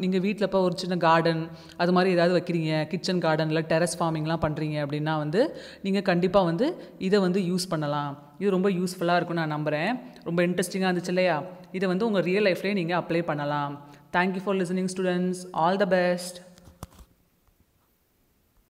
நீங்கள் வீட்டில் இப்போ ஒரு சின்ன கார்டன் அது மாதிரி ஏதாவது வைக்கிறீங்க, கிச்சன் கார்டன் இல்லை டெரஸ் ஃபார்மிங்லாம் பண்ணுறீங்க அப்படின்னா வந்து நீங்கள் கண்டிப்பாக வந்து இதை வந்து யூஸ் பண்ணலாம். இது ரொம்ப யூஸ்ஃபுல்லாக இருக்கும்னு நான் நம்புகிறேன். ரொம்ப இன்ட்ரெஸ்டிங்காக இருந்துச்சு இல்லையா? இதை வந்து உங்கள் ரியல் லைஃப்லேயே நீங்கள் அப்ளை பண்ணலாம். Thank you for listening students. All the best.